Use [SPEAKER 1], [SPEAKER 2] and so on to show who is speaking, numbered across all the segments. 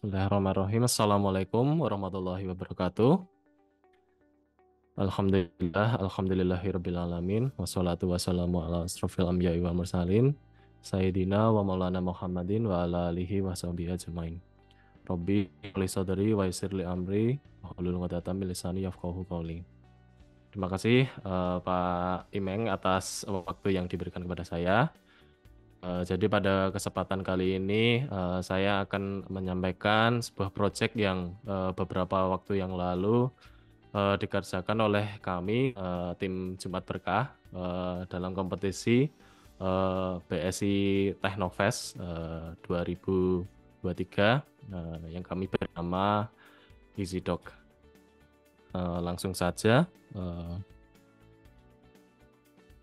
[SPEAKER 1] Bismillahirrahmanirrahim. Assalamualaikum warahmatullahi wabarakatuh. Alhamdulillahirabbil alamin. Wassalatu wassalamu ala asrofil anbiya'i wal mursalin. Sayyidina wa maulana Muhammadin wa ala alihi wa sahbihi ajmain. Rabbi li sadri wa yassir li amri wa hlul 'uqdatam min lisani yafqahu qawli. Terima kasih Pak Imeng atas waktu yang diberikan kepada saya. Jadi pada kesempatan kali ini saya akan menyampaikan sebuah proyek yang beberapa waktu yang lalu dikerjakan oleh kami tim Jumat Berkah dalam kompetisi BSI Teknofest 2023 yang kami bernama EasyDoc. Langsung saja,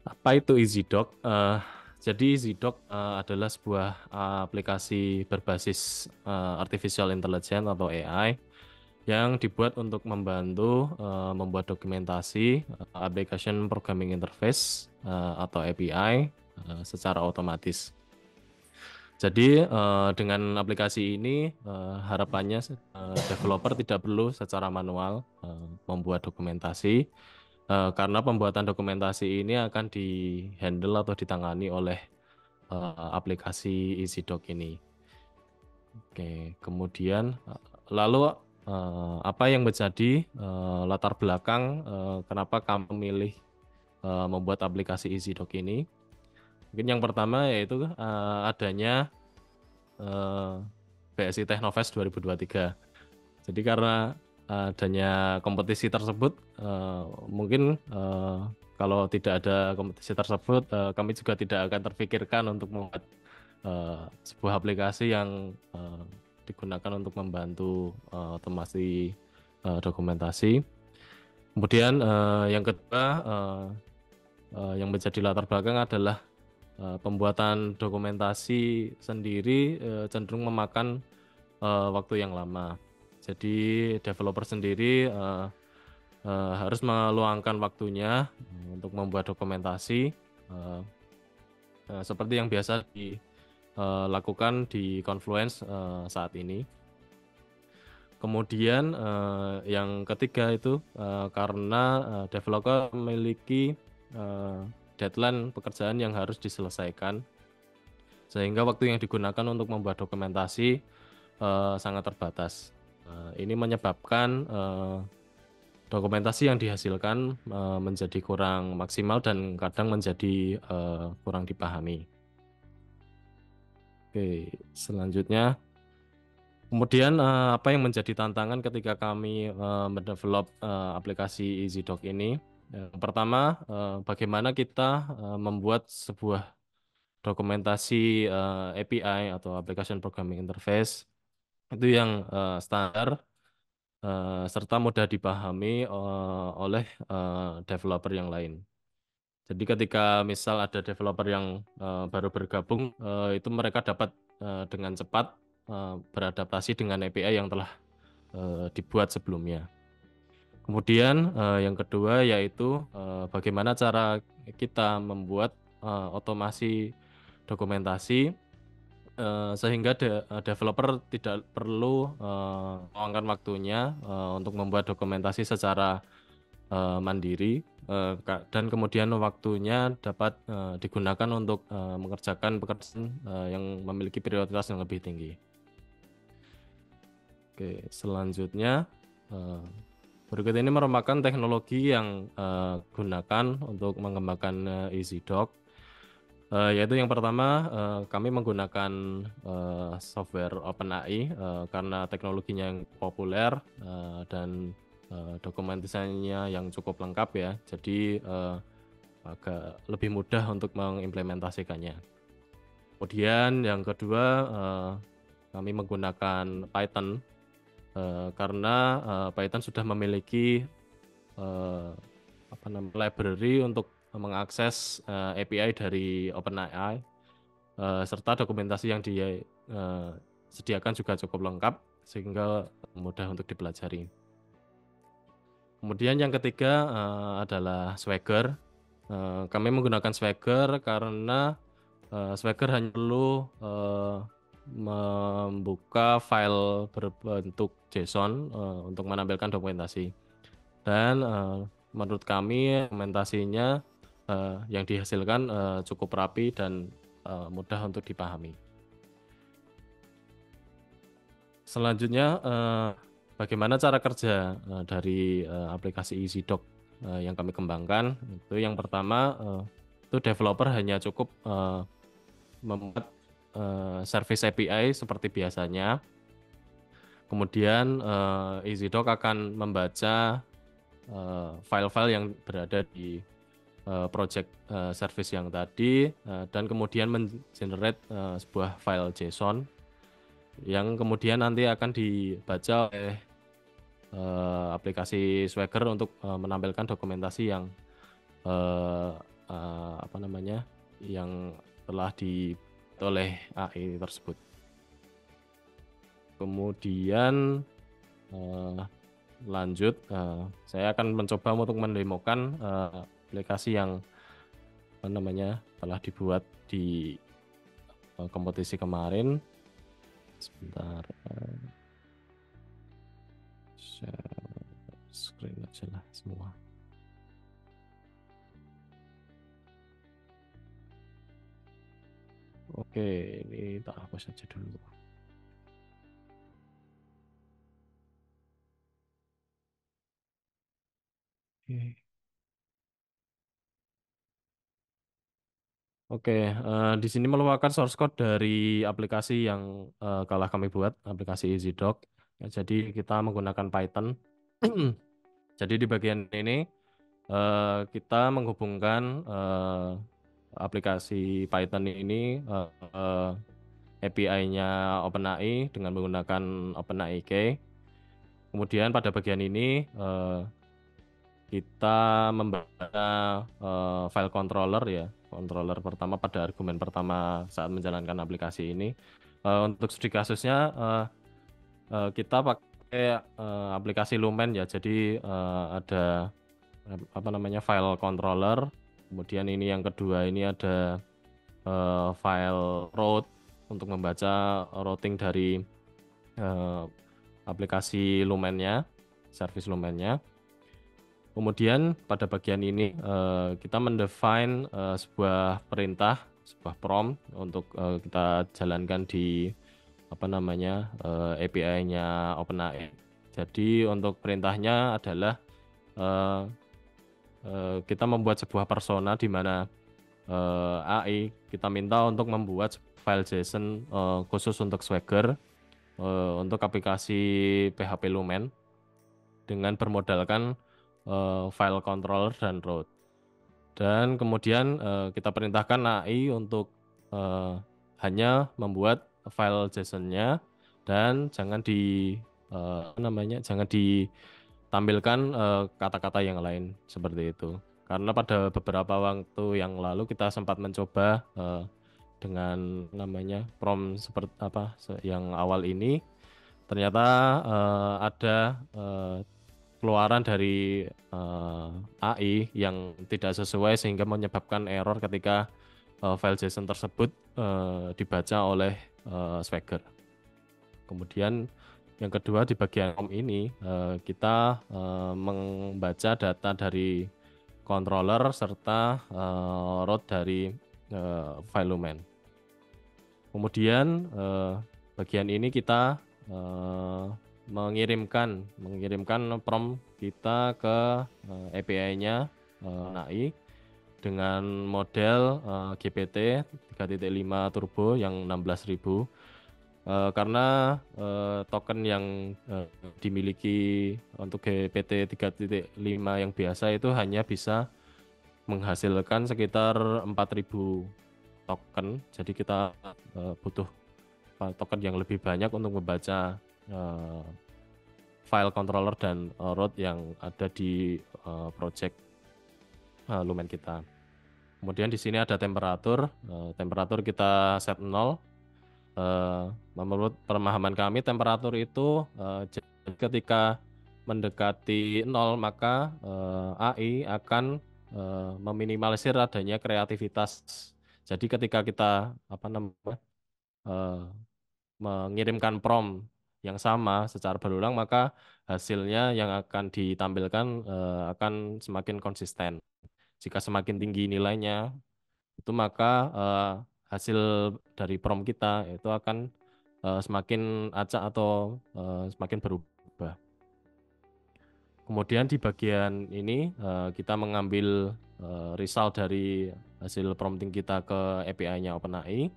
[SPEAKER 1] apa itu EasyDoc? Jadi EasyDoc adalah sebuah aplikasi berbasis artificial intelligence atau AI yang dibuat untuk membantu membuat dokumentasi application programming interface atau API secara otomatis. Jadi dengan aplikasi ini harapannya developer tidak perlu secara manual membuat dokumentasi. Karena pembuatan dokumentasi ini akan di-handle atau ditangani oleh aplikasi EasyDoc ini. Oke, kemudian lalu apa yang menjadi latar belakang kenapa kamu memilih membuat aplikasi EasyDoc ini? Mungkin yang pertama yaitu adanya BSI Teknofest 2023. Jadi karena adanya kompetisi tersebut, mungkin kalau tidak ada kompetisi tersebut, kami juga tidak akan terpikirkan untuk membuat sebuah aplikasi yang digunakan untuk membantu otomasi dokumentasi. Kemudian yang kedua yang menjadi latar belakang adalah pembuatan dokumentasi sendiri cenderung memakan waktu yang lama. Jadi developer sendiri harus meluangkan waktunya untuk membuat dokumentasi seperti yang biasa dilakukan di Confluence saat ini. Kemudian yang ketiga itu karena developer memiliki deadline pekerjaan yang harus diselesaikan, sehingga waktu yang digunakan untuk membuat dokumentasi sangat terbatas. Ini menyebabkan dokumentasi yang dihasilkan menjadi kurang maksimal dan kadang menjadi kurang dipahami. Oke, selanjutnya, kemudian apa yang menjadi tantangan ketika kami mendevelop aplikasi EasyDoc ini? Yang pertama, bagaimana kita membuat sebuah dokumentasi API atau Application Programming Interface itu yang standar serta mudah dipahami oleh developer yang lain. Jadi ketika misal ada developer yang baru bergabung, itu mereka dapat dengan cepat beradaptasi dengan API yang telah dibuat sebelumnya. Kemudian yang kedua yaitu bagaimana cara kita membuat otomasi dokumentasi sehingga developer tidak perlu meluangkan waktunya untuk membuat dokumentasi secara mandiri dan kemudian waktunya dapat digunakan untuk mengerjakan pekerjaan yang memiliki prioritas yang lebih tinggi. Oke, selanjutnya berikut ini merupakan teknologi yang gunakan untuk mengembangkan EasyDoc. Yaitu yang pertama kami menggunakan software OpenAI karena teknologinya yang populer dan dokumentasinya yang cukup lengkap ya, jadi agak lebih mudah untuk mengimplementasikannya. Kemudian yang kedua kami menggunakan Python karena Python sudah memiliki library untuk mengakses API dari OpenAI serta dokumentasi yang disediakan juga cukup lengkap sehingga mudah untuk dipelajari. Kemudian yang ketiga adalah Swagger. Kami menggunakan Swagger karena Swagger hanya perlu membuka file berbentuk JSON untuk menampilkan dokumentasi. Dan menurut kami dokumentasinya yang dihasilkan cukup rapi dan mudah untuk dipahami. Selanjutnya, bagaimana cara kerja dari aplikasi EasyDoc yang kami kembangkan? Itu yang pertama, itu developer hanya cukup membuat service API seperti biasanya. Kemudian EasyDoc akan membaca file-file yang berada di project service yang tadi dan kemudian mengenerate sebuah file JSON yang kemudian nanti akan dibaca oleh aplikasi Swagger untuk menampilkan dokumentasi yang apa namanya yang telah dibuat oleh AI tersebut. Kemudian lanjut, saya akan mencoba untuk mendemokan aplikasi yang apa namanya telah dibuat di kompetisi kemarin. Sebentar, share screen aja lah semua. Oke, ini tak hapus saja dulu. Oke, di sini merupakan source code dari aplikasi yang kalah kami buat, aplikasi EasyDoc. Ya, jadi kita menggunakan Python. Jadi di bagian ini kita menghubungkan aplikasi Python ini API-nya OpenAI dengan menggunakan OpenAI Key. Kemudian pada bagian ini kita membaca file controller ya, controller pertama pada argumen pertama saat menjalankan aplikasi ini. Untuk studi kasusnya kita pakai aplikasi Lumen ya, jadi ada apa namanya file controller. Kemudian ini yang kedua ini ada file route untuk membaca routing dari aplikasi Lumennya, service Lumennya. Kemudian pada bagian ini kita mendefine sebuah perintah, sebuah prompt untuk kita jalankan di apa namanya API-nya OpenAI. Jadi untuk perintahnya adalah kita membuat sebuah persona di mana AI kita minta untuk membuat file JSON khusus untuk Swagger untuk aplikasi PHP Lumen dengan bermodalkan file controller dan route. Dan kemudian kita perintahkan AI untuk hanya membuat file JSON-nya dan jangan jangan ditampilkan kata-kata yang lain seperti itu. Karena pada beberapa waktu yang lalu kita sempat mencoba dengan namanya prompt seperti apa yang awal ini, ternyata ada keluaran dari AI yang tidak sesuai sehingga menyebabkan error ketika file JSON tersebut dibaca oleh Swagger. Kemudian yang kedua di bagian ini kita membaca data dari controller serta route dari file Lumen. Kemudian bagian ini kita mengirimkan prompt kita ke API-nya AI dengan model GPT 3.5 Turbo yang 16.000 karena token yang dimiliki untuk GPT 3.5 yang biasa itu hanya bisa menghasilkan sekitar 4.000 token. Jadi kita butuh token yang lebih banyak untuk membaca file controller dan route yang ada di project Lumen kita. Kemudian di sini ada temperatur. Temperatur kita set 0. Menurut pemahaman kami temperatur itu ketika mendekati 0 maka AI akan meminimalisir adanya kreativitas. Jadi ketika kita mengirimkan prompt yang sama secara berulang, maka hasilnya yang akan ditampilkan akan semakin konsisten. Jika semakin tinggi nilainya, itu maka hasil dari prompt kita itu akan semakin acak atau semakin berubah. Kemudian di bagian ini kita mengambil result dari hasil prompting kita ke API-nya OpenAI.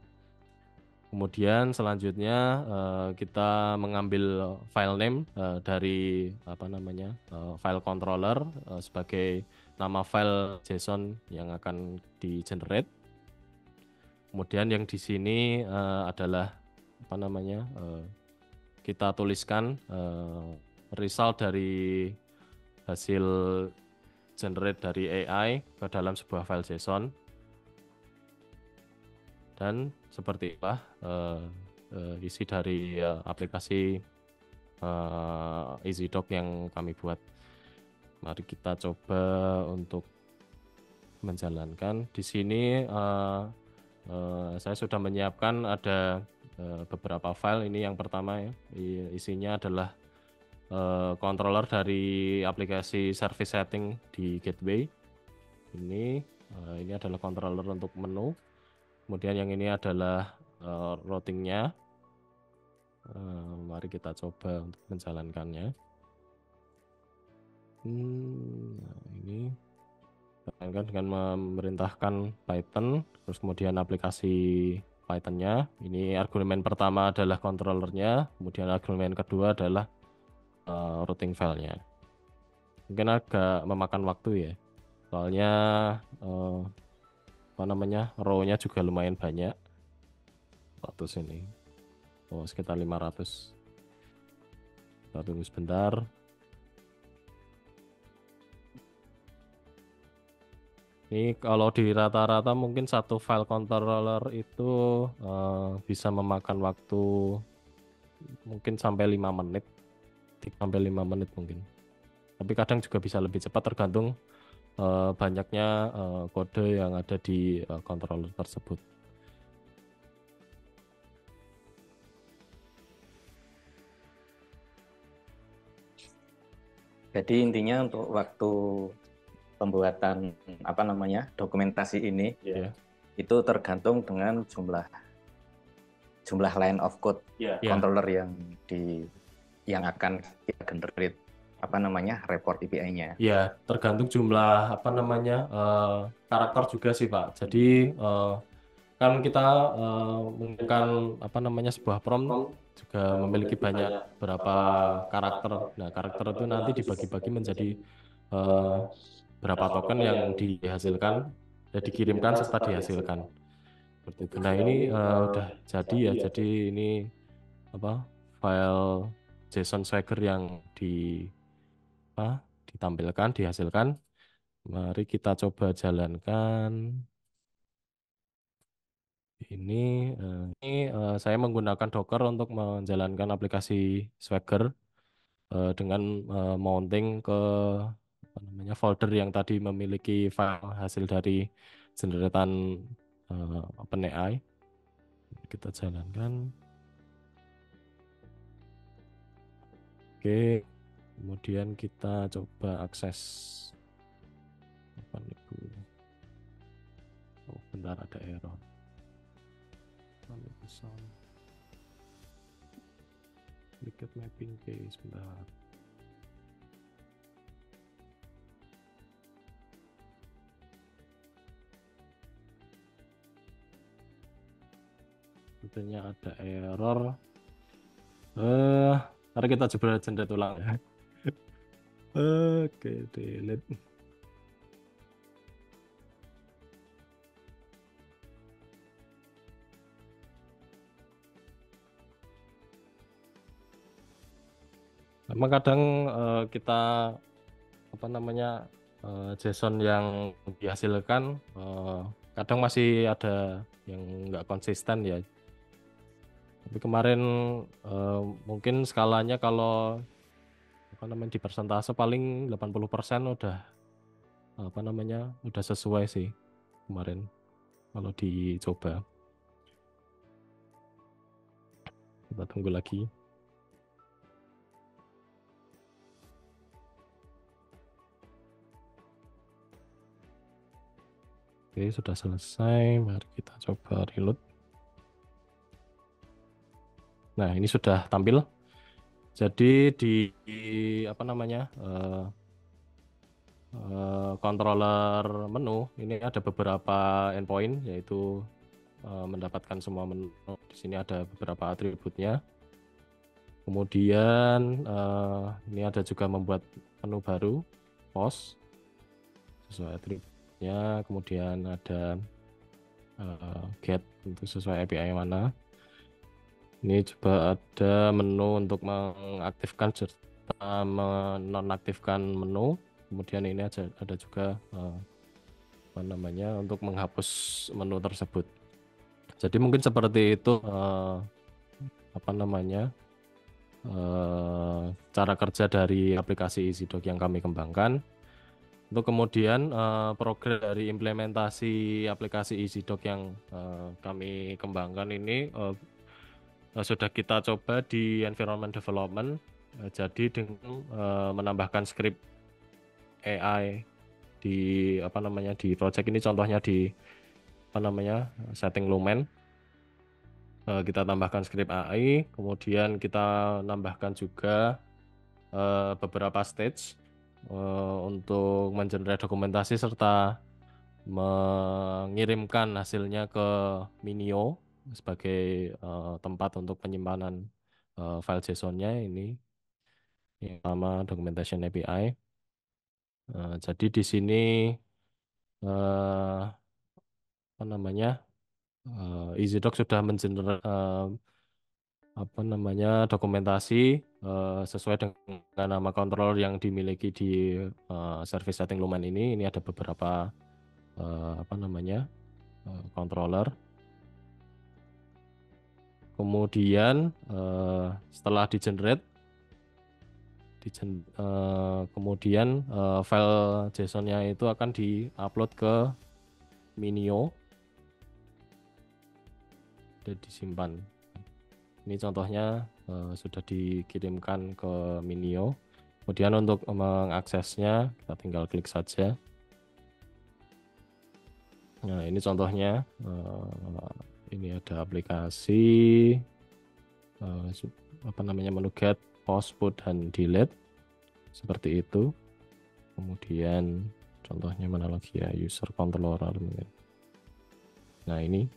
[SPEAKER 1] Kemudian selanjutnya kita mengambil file name dari file controller sebagai nama file JSON yang akan di-generate. Kemudian yang di sini adalah kita tuliskan result dari hasil generate dari AI ke dalam sebuah file JSON. Dan seperti itulah isi dari aplikasi EasyDoc yang kami buat. Mari kita coba untuk menjalankan. Di sini saya sudah menyiapkan ada beberapa file. Ini yang pertama ya, isinya adalah controller dari aplikasi service setting di Gateway. Ini adalah controller untuk menu. Kemudian yang ini adalah routingnya. Mari kita coba untuk menjalankannya. Ini dengan memerintahkan Python, terus kemudian aplikasi Python-nya. Ini argumen pertama adalah controllernya, kemudian argumen kedua adalah routing file-nya. Mungkin agak memakan waktu ya, soalnya row-nya juga lumayan banyak. 100 ini. Sekitar 500. Kita tunggu sebentar. Ini kalau di rata-rata mungkin satu file controller itu bisa memakan waktu mungkin sampai 5 menit. 3-5 menit mungkin. Tapi kadang juga bisa lebih cepat tergantung banyaknya kode yang ada di controller tersebut.
[SPEAKER 2] Jadi intinya untuk waktu pembuatan dokumentasi ini itu tergantung dengan jumlah line of code controller yang akan kita generate report API-nya.
[SPEAKER 1] Ya, tergantung jumlah karakter juga sih Pak. Jadi kan kita menggunakan sebuah prompt juga memiliki banyak berapa karakter. Nah, karakter itu nanti dibagi-bagi menjadi berapa token yang dihasilkan dan dikirimkan serta dihasilkan. Seperti itu. Nah, ini udah jadi ya. Jadi ini file JSON Swagger yang ditampilkan, dihasilkan. Mari kita coba jalankan. Ini saya menggunakan Docker untuk menjalankan aplikasi Swagger dengan mounting ke folder yang tadi memiliki file hasil dari generatan OpenAI. Kita jalankan. Oke, kemudian kita coba akses. Bentar, ada error. Liquid mapping case, bentar. Tentunya ada error. Mari kita coba generate ulang ya. Oke, delete. Memang kadang kita JSON yang dihasilkan kadang masih ada yang nggak konsisten ya. Tapi kemarin mungkin skalanya kalau di persentase paling 80% udah udah sesuai sih kemarin kalau dicoba. Kita tunggu lagi. Oke, sudah selesai. Mari kita coba reload. Nah, ini sudah tampil. Jadi di apa namanya controller menu ini ada beberapa endpoint, yaitu mendapatkan semua menu. Di sini ada beberapa atributnya. Kemudian ini ada juga membuat menu baru, post sesuai atributnya. Kemudian ada get untuk sesuai API yang mana. Ini juga ada menu untuk mengaktifkan serta menonaktifkan menu. Kemudian ini ada juga apa namanya untuk menghapus menu tersebut. Jadi mungkin seperti itu apa namanya cara kerja dari aplikasi EasyDoc yang kami kembangkan. Untuk kemudian progres dari implementasi aplikasi EasyDoc yang kami kembangkan ini sudah kita coba di environment development. Jadi dengan menambahkan script AI di apa namanya di project ini, contohnya di apa namanya setting Lumen, kita tambahkan script AI, kemudian kita nambahkan juga beberapa stage untuk mengenerate dokumentasi serta mengirimkan hasilnya ke Minio sebagai tempat untuk penyimpanan file JSON-nya. Ini yang pertama, documentation API. Jadi di sini apa namanya EasyDoc sudah mengenerate apa namanya dokumentasi sesuai dengan nama controller yang dimiliki di service setting Lumen ini. Ini ada beberapa apa namanya controller. Kemudian setelah kemudian file JSON-nya itu akan di-upload ke Minio dan disimpan. Ini contohnya sudah dikirimkan ke Minio. Kemudian untuk mengaksesnya kita tinggal klik saja. Nah, ini contohnya. Ini ada aplikasi apa namanya menu get, post, put, dan delete seperti itu. Kemudian contohnya mana lagi ya, user controller. Nah, ini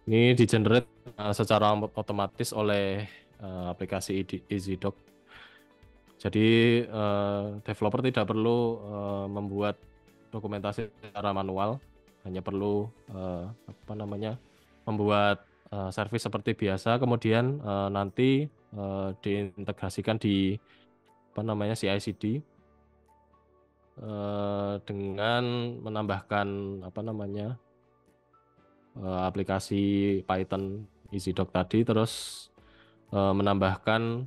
[SPEAKER 1] di-generate secara otomatis oleh aplikasi EasyDoc. Jadi developer tidak perlu membuat dokumentasi secara manual, hanya perlu apa namanya membuat service seperti biasa, kemudian nanti diintegrasikan di apa namanya CI/CD dengan menambahkan apa namanya aplikasi Python EasyDoc tadi, terus menambahkan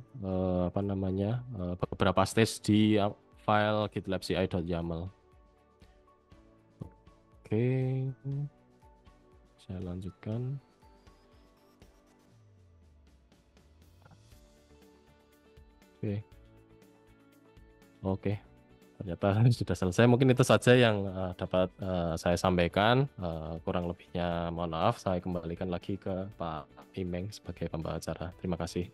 [SPEAKER 1] apa namanya beberapa stage di file GitLab CI.yaml. Oke, saya lanjutkan. Oke. Ternyata sudah selesai. Mungkin itu saja yang dapat saya sampaikan. Kurang lebihnya mohon maaf. Saya kembalikan lagi ke Pak Imeng sebagai pembawa acara. Terima kasih.